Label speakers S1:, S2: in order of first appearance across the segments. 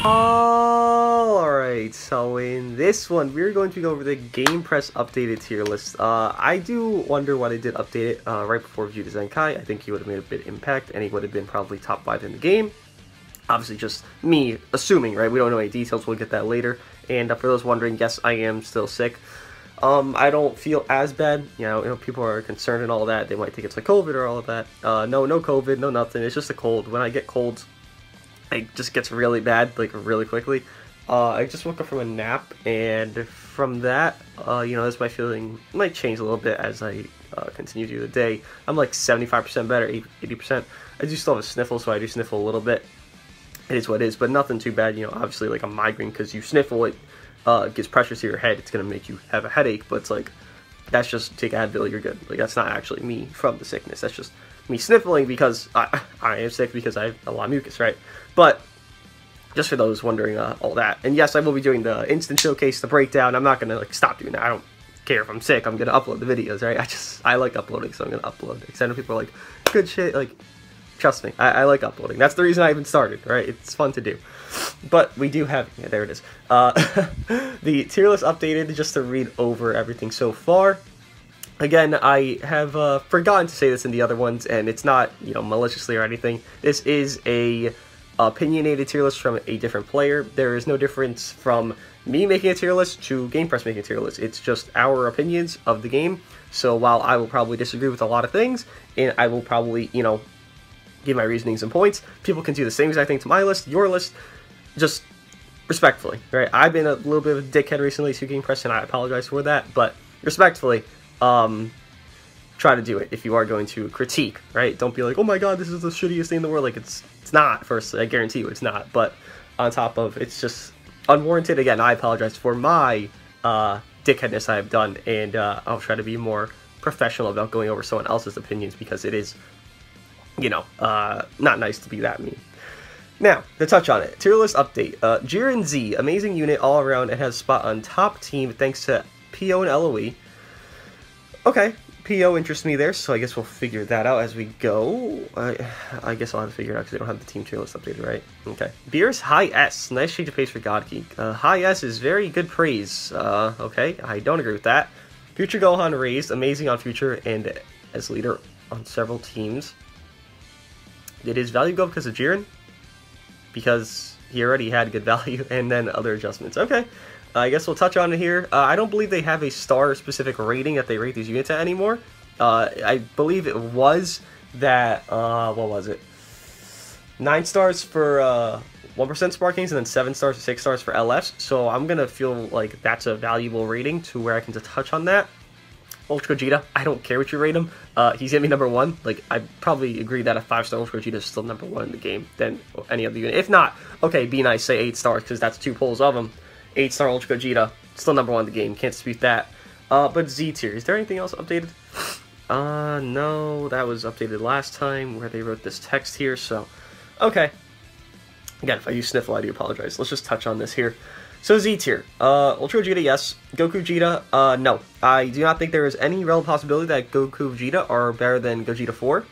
S1: Alright, so in this one, we're going to go over the GamePress updated tier list. I do wonder why they did update it right before Vegeta Zenkai. I think he would have made a big impact, and he would have been probably top 5 in the game. Obviously, just me assuming, right? We don't know any details, we'll get that later. And for those wondering, yes, I am still sick. I don't feel as bad. You know, people are concerned and all that. They might think it's like COVID or all of that. No COVID, no nothing. It's just a cold. When I get colds, it just gets really bad, like really quickly. I just woke up from a nap, and from that, you know, as my feeling might change a little bit as I continue through the day. I'm like 75% better, 80%. I do still have a sniffle, so I do sniffle a little bit. It is what it is, but nothing too bad. You know, obviously like a migraine, because you sniffle, it gives pressure to your head. It's gonna make you have a headache, but it's like, that's just take Advil, you're good. Like, that's not actually me from the sickness. That's just me sniffling because I am sick because I have a lot of mucus, right? But just for those wondering all that. And yes, I will be doing the instant showcase, the breakdown. I'm not gonna like stop doing that. I don't care if I'm sick. I'm gonna upload the videos, right? I like uploading, so I'm gonna upload. Because I know people are like, good shit, like, trust me, I like uploading. That's the reason I even started, right? It's fun to do. But we do have, yeah, there it is. The tier list updated, just to read over everything so far. Again, I have forgotten to say this in the other ones, and it's not, you know, maliciously or anything. This is a opinionated tier list from a different player. There is no difference from me making a tier list to GamePress making a tier list. It's just our opinions of the game. So while I will probably disagree with a lot of things, and I will probably, you know, give my reasonings and points, people can do the same exact thing to my list, your list, just respectfully, right? I've been a little bit of a dickhead recently to GamePress, and I apologize for that, but respectfully, try to do it if you are going to critique, right? Don't be like, oh my god, this is the shittiest thing in the world. Like, it's not, firstly, I guarantee you it's not, but on top of, it's just unwarranted. Again, I apologize for my dickheadness I have done, and I'll try to be more professional about going over someone else's opinions, because it is, you know, not nice to be that mean. Now, to touch on it, tier list update. JIREN Z, amazing unit all around. It has a spot on top team thanks to PO and LOE. Okay, PO interests me there, so I guess we'll figure that out as we go. I guess I'll have to figure it out because they don't have the team tier list updated, right? Okay. Beerus High S, nice change of pace for God Geek. High S is very good praise. Okay, I don't agree with that. Future Gohan raised, amazing on Future and as leader on several teams. Did his value go because of JIREN? Because he already had good value, and then other adjustments. Okay, I guess we'll touch on it here. I don't believe they have a star-specific rating that they rate these units at anymore. I believe it was that, what was it? 9 stars for 1% Sparkings, and then 7 stars to 6 stars for LFs. So I'm going to feel like that's a valuable rating to where I can just touch on that. Ultra Gogeta, I don't care what you rate him. He's gonna be number 1. Like, I probably agree that a 5-star Ultra Gogeta is still number 1 in the game than any other unit. If not, okay, be nice, say 8 stars, because that's 2 pulls of him. 8-star Ultra Gogeta, still number 1 in the game. Can't dispute that. But Z tier, is there anything else updated? No, that was updated last time where they wrote this text here. So, okay. Again, if I use sniffle, I do apologize. Let's just touch on this here. So Z tier, Ultra Vegeta, yes. Goku Vegeta, no. I do not think there is any real possibility that Goku Vegeta are better than Gogeta 4.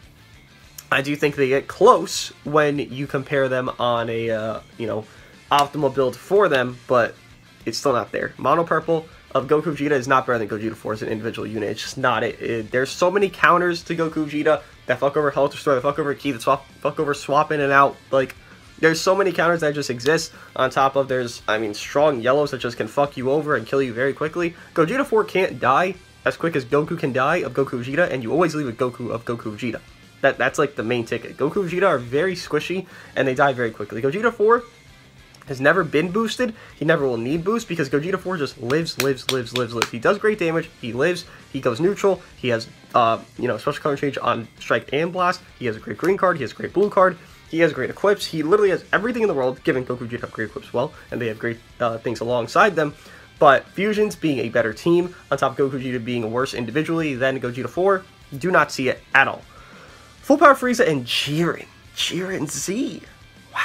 S1: I do think they get close when you compare them on a, you know, optimal build for them, but it's still not there. Mono Purple of Goku Vegeta is not better than Gogeta 4 as an individual unit. It's just not it. There's so many counters to Goku Vegeta that fuck over Health Restore, that fuck over Ki, that fuck over swap in and out, like... There's so many counters that just exist, on top of there's, I mean, strong yellows that just can fuck you over and kill you very quickly. Gogeta 4 can't die as quick as Goku can die of Goku Vegeta, and you always leave with Goku of Goku Vegeta. That's like the main ticket. Goku Vegeta are very squishy, and they die very quickly. Gogeta 4 has never been boosted. He never will need boost, because Gogeta 4 just lives. He does great damage, he lives, he goes neutral, he has, you know, special color change on Strike and Blast, he has a great green card, he has a great blue card, he has great equips. He literally has everything in the world, given Goku Vegeta have great equips as well, and they have great things alongside them. But Fusions being a better team, on top of Goku Vegeta being worse individually than Gogeta 4, do not see it at all. Full Power Frieza and JIREN. JIREN Z. Wow.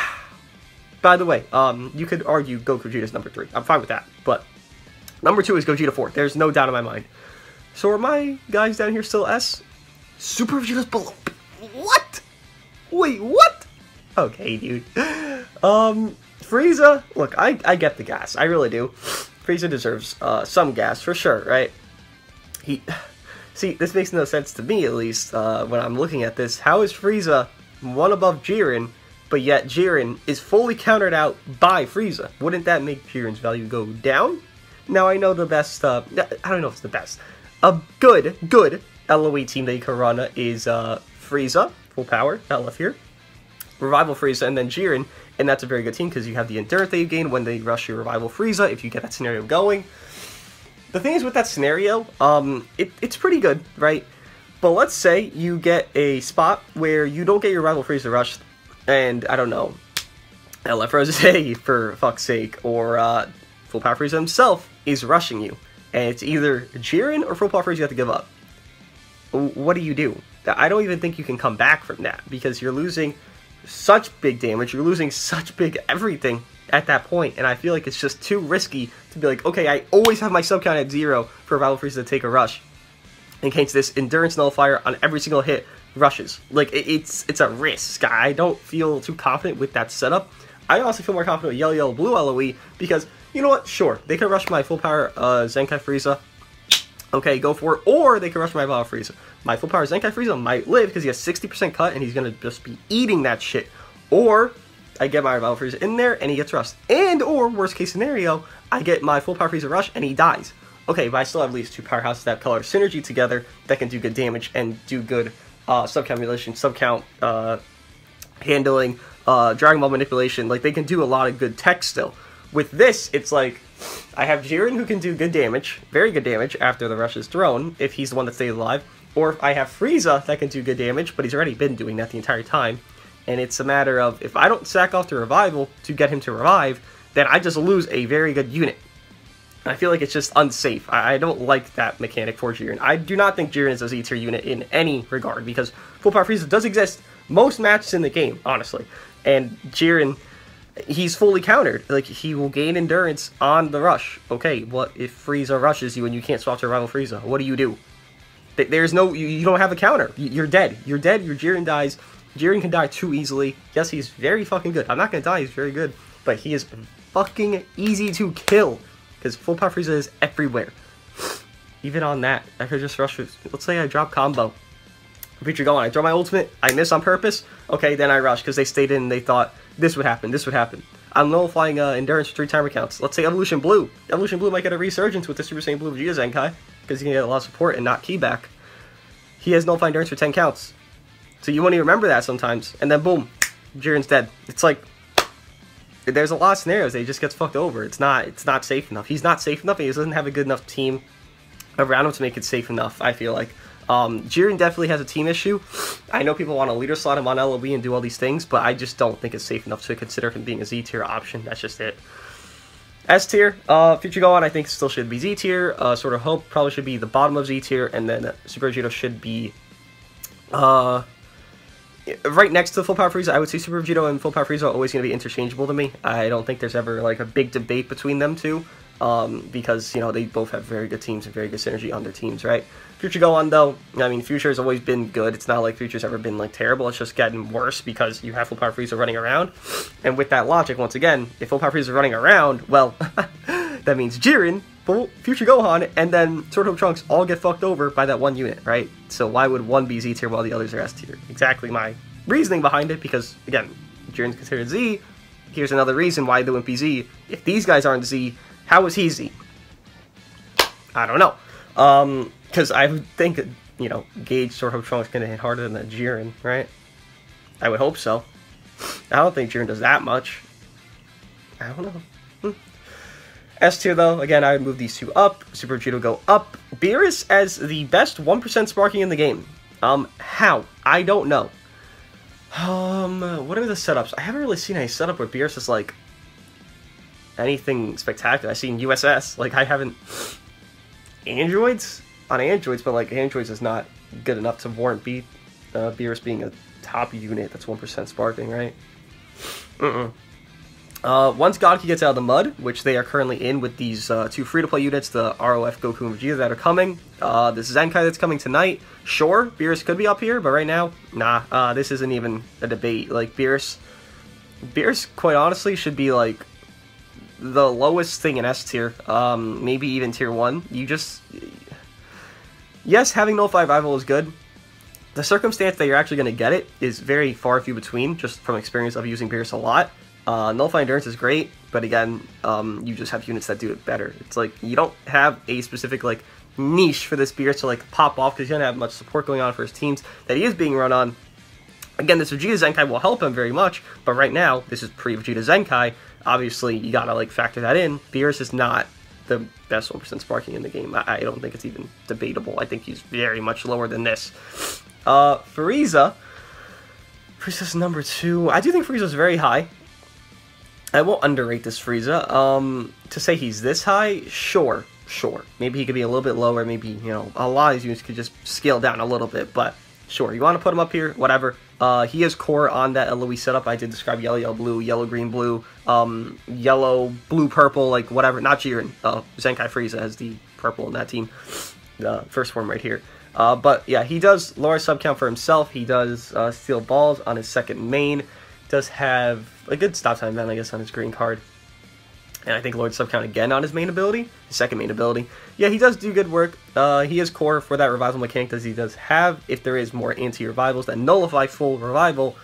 S1: By the way, you could argue Goku Vegeta is number 3. I'm fine with that. But number 2 is Gogeta 4. There's no doubt in my mind. So are my guys down here still S? Super Vegeta's below. What? Wait, what? Okay, dude. Frieza, look, I get the gas. I really do. Frieza deserves some gas for sure, right? See, this makes no sense to me, at least, when I'm looking at this. How is Frieza one above Jiren, but yet Jiren is fully countered out by Frieza? Wouldn't that make Jiren's value go down? Now, I know the best, I don't know if it's the best. A good LOE team that you can run is Frieza, full power, that left here. Revival Frieza, and then Jiren, and that's a very good team because you have the endurance that you gain when they rush your Revival Frieza, if you get that scenario going. The thing is with that scenario, it's pretty good, right? But let's say you get a spot where you don't get your Revival Frieza rushed, and, I don't know, LF Rose, for fuck's sake, or Full Power Frieza himself is rushing you, and it's either Jiren or Full Power Frieza you have to give up. What do? I don't even think you can come back from that, because you're losing such big damage, you're losing such big everything at that point, and I feel like it's just too risky to be like, okay, I always have my sub count at 0 for Revival Frieza to take a rush, in case this Endurance Nullifier on every single hit rushes. Like, it's a risk. I don't feel too confident with that setup. I honestly feel more confident with Yellow Blue LOE, because, you know what, sure, they can rush my full power Zenkai Frieza, okay, go for it, or they can rush my Revival Frieza. My full power Zenkai Frieza might live, because he has 60% cut, and he's going to just be eating that shit, or I get my Revival Frieza in there, and he gets rushed. And, or, worst case scenario, I get my full power Frieza rush, and he dies. Okay, but I still have at least 2 powerhouses that have color synergy together that can do good damage and do good sub-count manipulation, sub-count handling, Dragon Ball manipulation. Like, they can do a lot of good tech still. With this, it's like, I have Jiren who can do good damage, very good damage, after the rush is thrown, if he's the one that stays alive. Or I have Frieza that can do good damage, but he's already been doing that the entire time. And it's a matter of, if I don't sack off the revival to get him to revive, then I just lose a very good unit. I feel like it's just unsafe. I don't like that mechanic for Jiren. I do not think Jiren is a Z-tier unit in any regard, because Full Power Frieza does exist most matches in the game, honestly. And Jiren, he's fully countered. Like, he will gain endurance on the rush. Okay, what if Frieza rushes you and you can't swap to Rival Frieza? What do? There's no, you don't have a counter. You're dead. You're dead, your Jiren dies. Jiren can die too easily. Yes, he's very fucking good. I'm not gonna die, he's very good. But he is fucking easy to kill, because Full Power Frieza is everywhere. Even on that, I could just rush with, let's say I drop combo. Feature going, I throw my ultimate, I miss on purpose, okay, then I rush, because they stayed in and they thought, this would happen, this would happen. I'm nullifying Endurance for 3 timer counts. Let's say Evolution Blue. Evolution Blue might get a resurgence with the Super Saiyan Blue Vegeta Zenkai, because he can get a lot of support and not key back. He has nullified Endurance for 10 counts. So you won't even remember that sometimes, and then boom, Jiren's dead. It's like, there's a lot of scenarios that he just gets fucked over. It's not safe enough. He's not safe enough, and he doesn't have a good enough team around him to make it safe enough, I feel like. Jiren definitely has a team issue. I know people want to leader slot him on LOE and do all these things, but I just don't think it's safe enough to consider him being a Z-tier option. That's just it. S-tier, Future Gohan I think still should be Z-tier. Sort of Hope probably should be the bottom of Z-tier, and then Super Vegeta should be right next to Full Power Frieza. I would say Super Vegeta and Full Power Frieza are always going to be interchangeable to me. I don't think there's ever like a big debate between them two, because, you know, they both have very good teams and very good synergy on their teams, right? Future Gohan, though, I mean, Future has always been good. It's not like Future's ever been, like, terrible. It's just getting worse because you have Full Power Frieza running around. And with that logic, once again, if Full Power Frieza is running around, well, that means Jiren, Future Gohan, and then Sword Hope Trunks all get fucked over by that one unit, right? So why would one be Z-tier while the others are S-tier? Exactly my reasoning behind it, because, again, Jiren's considered Z. Here's another reason why they wouldn't be Z. If these guys aren't Z, how is he Z? I don't know. Because I would think, you know, Gauge Sword Hope Trunks going to hit harder than Jiren, right? I would hope so. I don't think Jiren does that much. I don't know. S-tier, though, again, I would move these two up. Super Vegeta would go up. Beerus as the best 1% sparking in the game. How? I don't know. What are the setups? I haven't really seen any setup where Beerus is, like, anything spectacular. I've seen USS. Like, I haven't... Androids? On Androids, but, like, Androids is not good enough to warrant Beerus being a top unit that's 1% sparking, right? Once Godki gets out of the mud, which they are currently in with these two free-to-play units, the ROF Goku and Vegeta that are coming, this Zenkai that's coming tonight, sure, Beerus could be up here, but right now, nah, this isn't even a debate. Like, Beerus, quite honestly, should be, like, the lowest thing in S tier, maybe even tier 1. Yes, having Nullify Rival is good. The circumstance that you're actually going to get it is very far few between, just from experience of using Beerus a lot. Nullify Endurance is great, but again, you just have units that do it better. It's like, you don't have a specific, like, niche for this Beerus to, like, pop off, because he doesn't have much support going on for his teams that he is being run on. Again, this Vegeta Zenkai will help him very much, but right now, this is pre-Vegeta Zenkai. Obviously, you gotta, like, factor that in. Beerus is not the best 1% sparking in the game. I don't think it's even debatable. I think he's very much lower than this. Frieza's number 2. I do think Frieza's very high. I won't underrate this Frieza. To say he's this high, sure. Maybe he could be a little bit lower, maybe, you know, a lot of these units could just scale down a little bit, but sure, you want to put him up here, whatever. He is core on that LOE setup. I did describe yellow, yellow, blue, yellow, green, blue, yellow, blue, purple, like whatever. Not Jiren. Zenkai Frieza has the purple in that team. The first form right here. But yeah, he does lower sub count for himself. He does steal balls on his second main. Does have a good stop time event, I guess, on his green card. And I think Lord sub count again on his main ability, his second main ability. Yeah, he does do good work. He is core for that revival mechanic that he does have. If there is more anti-revivals that nullify full revival,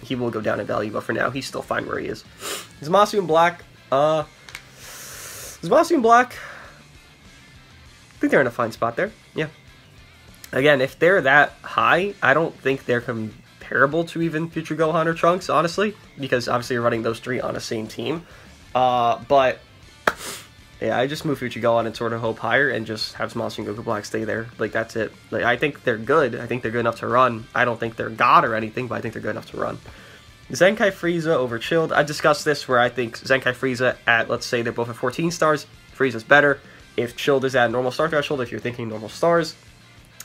S1: he will go down in value, but for now, he's still fine where he is. Zamasu in black. I think they're in a fine spot there. Yeah. Again, if they're that high, I don't think they're comparable to even Future Gohan or Trunks, honestly, because obviously you're running those three on the same team. But yeah, I just move Future Gohan and sort of hope higher and just have Zamasu and Goku Black stay there. Like, that's it. Like, I think they're good. I think they're good enough to run. I don't think they're God or anything, but I think they're good enough to run. Zenkai Frieza over Chilled. I discussed this where I think Zenkai Frieza at, let's say they're both at 14 stars. Frieza's better. If Chilled is at normal star threshold, if you're thinking normal stars,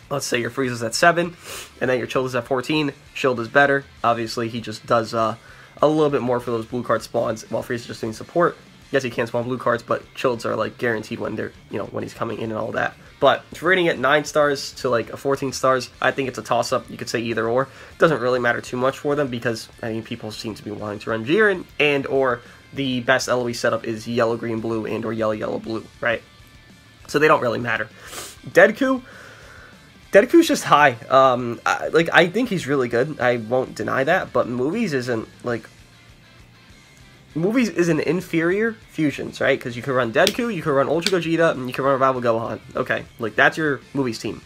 S1: let's say your Frieza's at 7, and then your Chilled is at 14. Chilled is better. Obviously, he just does a little bit more for those blue card spawns, while Frieza's just doing support. Yes, he can spawn blue cards, but Chilleds are, like, guaranteed when they're, you know, when he's coming in and all that. But if you're rating it 9 stars to, like, a 14 stars, I think it's a toss-up. You could say either or. It doesn't really matter too much for them because, I mean, people seem to be wanting to run Jiren, and or the best LOE setup is yellow, green, blue, and or yellow, yellow, blue, right? So they don't really matter. Deadku's just high. I think he's really good. I won't deny that, but Movies isn't inferior fusions, right? Because you can run Deadku, you can run Ultra Gogeta, and you can run Revival Gohan. Okay, like, that's your Movies team.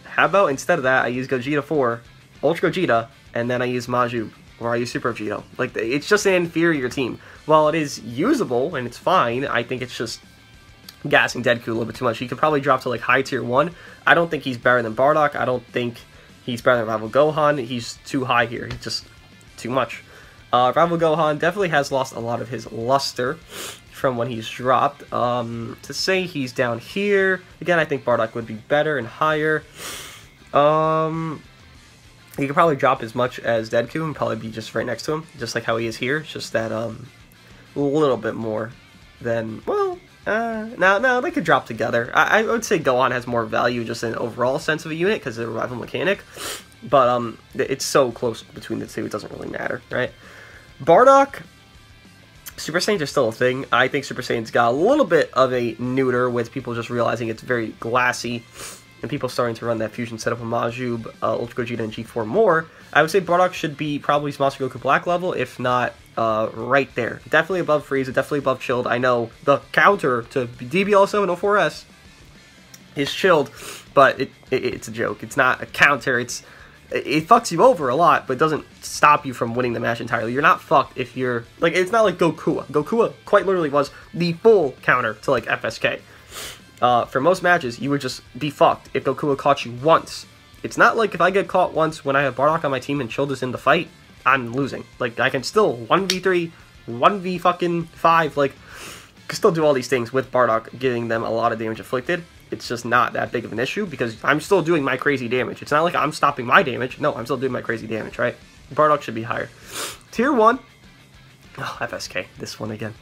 S1: How about instead of that, I use Gogeta 4, Ultra Gogeta, and then I use Majub, or I use Super Vegeta. Like, it's just an inferior team. While it is usable, and it's fine, I think it's just gassing Deadku a little bit too much. He could probably drop to, like, high tier 1. I don't think he's better than Bardock. I don't think he's better than Revival Gohan. He's too high here. He's just too much. Revival Gohan definitely has lost a lot of his luster from when he's dropped. To say he's down here, again, I think Bardock would be better and higher. He could probably drop as much as Deadku and probably be just right next to him, just like how he is here. It's just that a little bit more than, well, no, they could drop together. I would say Gohan has more value just in an overall sense of a unit because of the revival mechanic, but it's so close between the two, it doesn't really matter, right? Bardock, Super Saiyans are still a thing. I think Super Saiyan's got a little bit of a neuter with people just realizing it's very glassy and people starting to run that fusion setup with Majub, Ultra Gogeta, and G4 more. I would say Bardock should be probably Zamasu Goku Black level, if not right there. Definitely above Frieza, definitely above Chilled. I know the counter to DBL704S is Chilled, but it's a joke. It's not a counter. It fucks you over a lot, but it doesn't stop you from winning the match entirely. You're not fucked if you're, like, it's not like Gokua. Gokua quite literally was the full counter to, like, FSK. For most matches, you would just be fucked if Gokua caught you once. It's not like if I get caught once when I have Bardock on my team and Chilled is in the fight, I'm losing. Like, I can still 1v3, 1v5, like, can still do all these things with Bardock, giving them a lot of damage inflicted. It's just not that big of an issue because I'm still doing my crazy damage. It's not like I'm stopping my damage. No, I'm still doing my crazy damage, right? Bardock should be higher. Tier 1, Oh, FSK, this one again.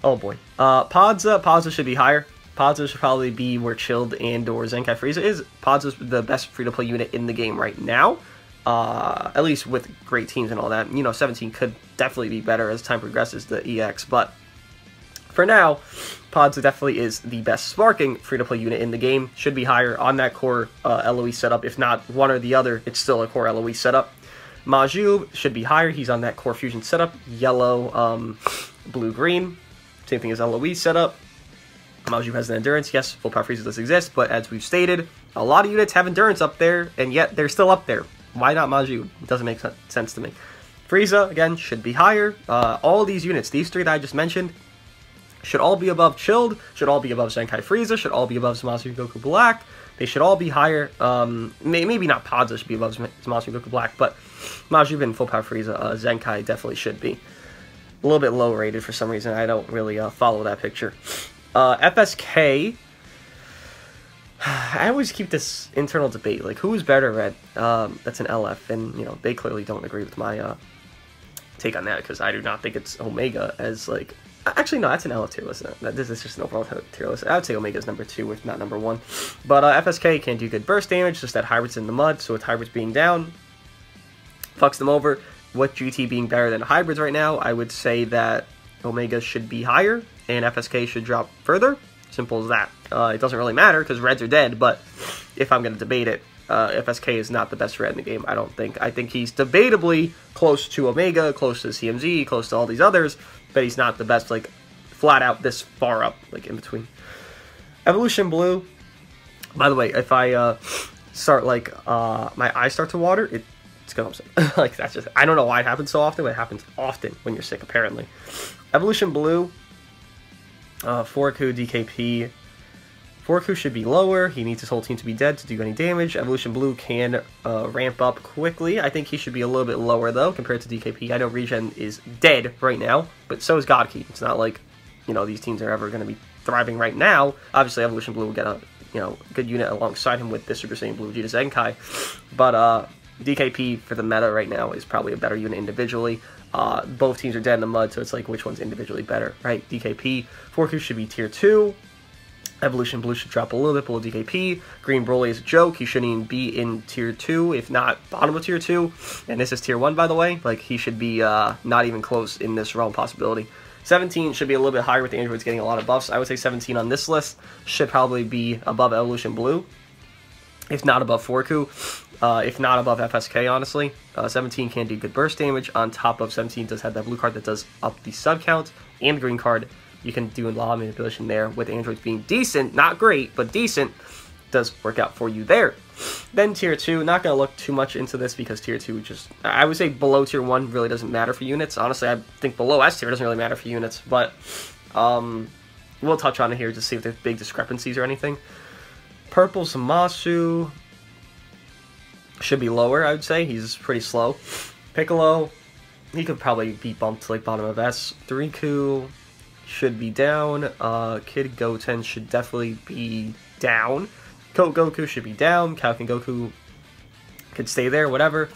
S1: Oh boy. Podza should be higher. Podza should probably be where Chilled and or Zenkai Frieza is. Podza's the best free-to-play unit in the game right now. At least with great teams and all that. You know, 17 could definitely be better as time progresses, the EX, but for now, Podza definitely is the best sparking free-to-play unit in the game. Should be higher on that core LOE setup. If not one or the other, it's still a core LOE setup. Maju should be higher. He's on that core fusion setup. Yellow, blue, green. Same thing as LOE setup. Maju has an endurance. Yes, full power Frieza does exist, but as we've stated, a lot of units have endurance up there, and yet they're still up there. Why not Maju? It doesn't make sense to me. Frieza, again, should be higher. All of these units, these three that I just mentioned, should all be above Chilled, should all be above Zenkai Frieza, should all be above Zamasu Goku Black. They should all be higher. Maybe not Podza should be above Zamasu Goku Black, but Maju and Full Power Frieza, Zenkai definitely should be. A little bit low rated for some reason. I don't really follow that picture. FSK, I always keep this internal debate, like, who is better at, that's an LF, and, you know, they clearly don't agree with my take on that, because I do not think it's Omega as, like, actually, no, that's an LF tier list. This is just an overall tier list. I would say Omega's number 2, if not number 1. But FSK can do good burst damage, just that Hybrid's in the mud, so with Hybrids being down, fucks them over. With GT being better than Hybrids right now, I would say that Omega should be higher, and FSK should drop further. Simple as that. It doesn't really matter, because Reds are dead, but if I'm going to debate it, FSK is not the best Red in the game, I don't think. I think he's debatably close to Omega, close to CMZ, close to all these others, but he's not the best, like, flat out this far up, like, in between. Evolution Blue, by the way, if I start, like, my eyes start to water, it's going to upset. Like, that's just, I don't know why it happens so often, but it happens often when you're sick, apparently. Evolution Blue, Forku, DKP. Forku should be lower. He needs his whole team to be dead to do any damage. Evolution Blue can ramp up quickly. I think he should be a little bit lower, though, compared to DKP. I know Regen is dead right now, but so is Godkey. It's not like, you know, these teams are ever going to be thriving right now. Obviously, Evolution Blue will get a, you know, good unit alongside him with this Super Saiyan Blue Vegeta Zenkai. But DKP for the meta right now is probably a better unit individually. Both teams are dead in the mud, so it's like, which one's individually better, right? DKP. Forku should be tier 2. Evolution Blue should drop a little bit below DKP. Green Broly is a joke. He shouldn't even be in tier 2, if not bottom of tier 2. And this is tier 1, by the way. Like, he should be not even close in this realm possibility. 17 should be a little bit higher with the androids getting a lot of buffs. I would say 17 on this list should probably be above Evolution Blue, if not above Forku. If not above FSK, honestly. 17 can do good burst damage. On top of 17 does have that blue card that does up the sub count, and the green card. You can do a lot of manipulation there with androids being decent, not great, but decent, does work out for you there. Then tier 2, not going to look too much into this because tier 2 just, I would say below tier 1 really doesn't matter for units. Honestly, I think below S tier doesn't really matter for units, but we'll touch on it here to see if there's big discrepancies or anything. Purple Zamasu should be lower, I would say. He's pretty slow. Piccolo, he could probably be bumped to like bottom of S. Bernicu should be down. Kid Goten should definitely be down. Code Goku should be down. Kalkin Goku could stay there, whatever.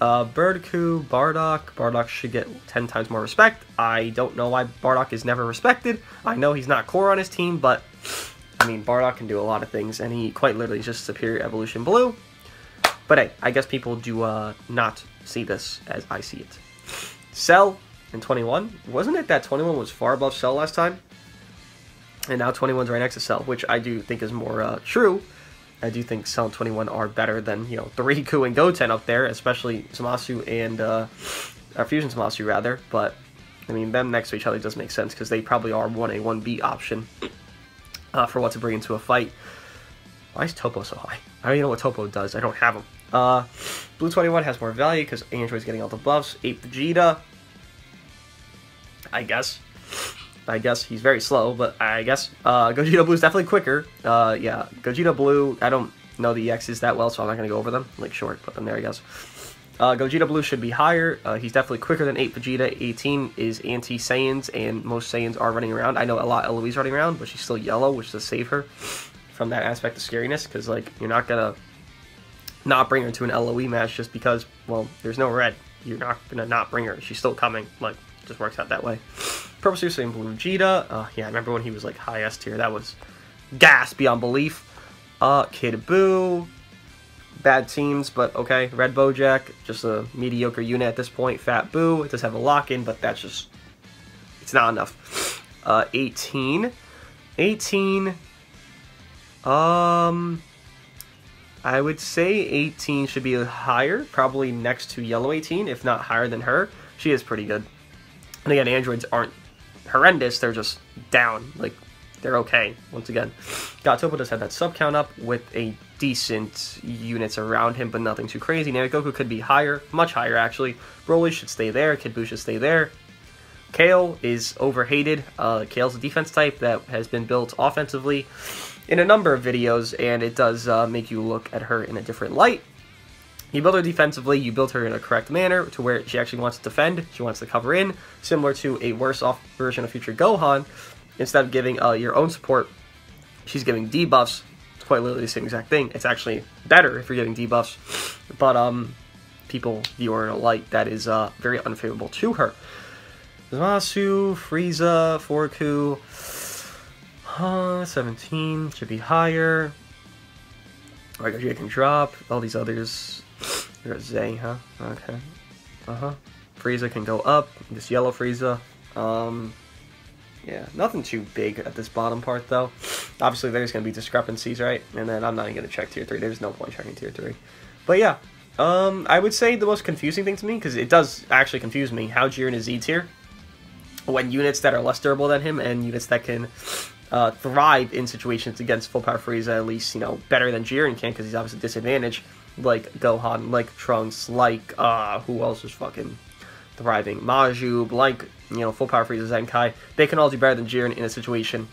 S1: Bernicu Bardock should get 10 times more respect. I don't know why Bardock is never respected. I know he's not core on his team, but I mean, Bardock can do a lot of things, and he quite literally is just superior Evolution Blue. But hey, I guess people do not see this as I see it. Cell in 21. Wasn't it that 21 was far above Cell last time? And now 21's right next to Cell, which I do think is more true. I do think Cell and 21 are better than, you know, Bernicu and Goten up there, especially Zamasu and Fusion Zamasu, rather. But, I mean, them next to each other does make sense, because they probably are 1A, 1B option for what to bring into a fight. Why is Toppo so high? I don't even know what Toppo does. I don't have him. Blue 21 has more value because Android's getting all the buffs. 8 Vegeta. I guess he's very slow, but I guess Gogeta Blue is definitely quicker. Yeah, Gogeta Blue, I don't know the EXs that well, so I'm not going to go over them. Like, short, put them there, I guess. Gogeta Blue should be higher. He's definitely quicker than 8 Vegeta. 18 is anti-Saiyans, and most Saiyans are running around. I know a lot of Eloise running around, but she's still yellow, which does save her from that aspect of scariness, because, like, you're not going to not bring her to an LOE match just because, well, there's no red. You're not going to not bring her. She's still coming. Like, just works out that way. Purple Super Saiyan Blue Vegeta. Yeah, I remember when he was like high S tier. That was gas beyond belief. Kid Buu. Bad teams, but okay. Red Bojack, just a mediocre unit at this point. Fat Buu, it does have a lock-in, but that's just, it's not enough. 18. 18. I would say 18 should be higher, probably next to Yellow 18, if not higher than her. She is pretty good. And again, androids aren't horrendous, they're just down. Like, they're okay, once again. Toppo does have that sub count up with a decent units around him, but nothing too crazy. Goku could be higher, much higher actually. Broly should stay there, Kid Buu should stay there. Kale is overhated. Kale's a defense type that has been built offensively in a number of videos, and it does make you look at her in a different light. You build her defensively, you build her in a correct manner to where she actually wants to defend, she wants to cover in, similar to a worse off version of Future Gohan. Instead of giving your own support, she's giving debuffs. It's quite literally the same exact thing. It's actually better if you're getting debuffs, but people view her in a light that is very unfavorable to her. Zamasu, Frieza, Forku, 17 should be higher. Alright, Vegeta can drop. All these others. We got Zay, huh? Okay. Frieza can go up. This yellow Frieza. Yeah, nothing too big at this bottom part, though. Obviously, there's going to be discrepancies, right? And then I'm not even going to check Tier 3. There's no point checking Tier 3. But yeah, I would say the most confusing thing to me, because it does actually confuse me, how Jiren is Z tier, when units that are less durable than him, and units that can thrive in situations against full power Frieza, at least, you know, better than Jiren can, because he's obviously disadvantaged, like Gohan, like Trunks, like, who else is fucking thriving? Maju, like, you know, full power Frieza, Zenkai. They can all do better than Jiren in a situation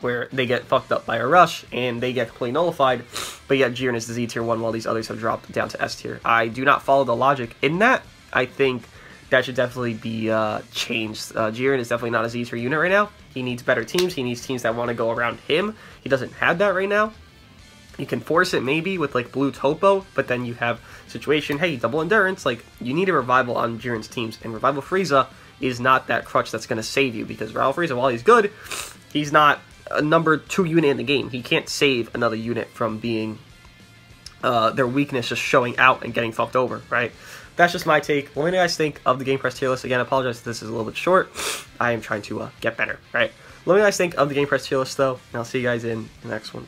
S1: where they get fucked up by a rush and they get completely nullified, but yet Jiren is the Z tier 1 while these others have dropped down to S tier. I do not follow the logic in that. I think that should definitely be changed. Jiren is definitely not a Z tier unit right now. He needs better teams. He needs teams that want to go around him. He doesn't have that right now. You can force it maybe with like Blue Toppo, but then you have situation, hey, double endurance, like you need a revival on Jiren's teams, and Revival Frieza is not that crutch that's going to save you, because Revival Frieza, while he's good, he's not a number 2 unit in the game. He can't save another unit from being their weakness just showing out and getting fucked over, right? That's just my take. What do you guys think of the GamePress tier list? Again, I apologize if this is a little bit short. I am trying to get better, right? What do you guys think of the GamePress tier list, though? And I'll see you guys in the next one.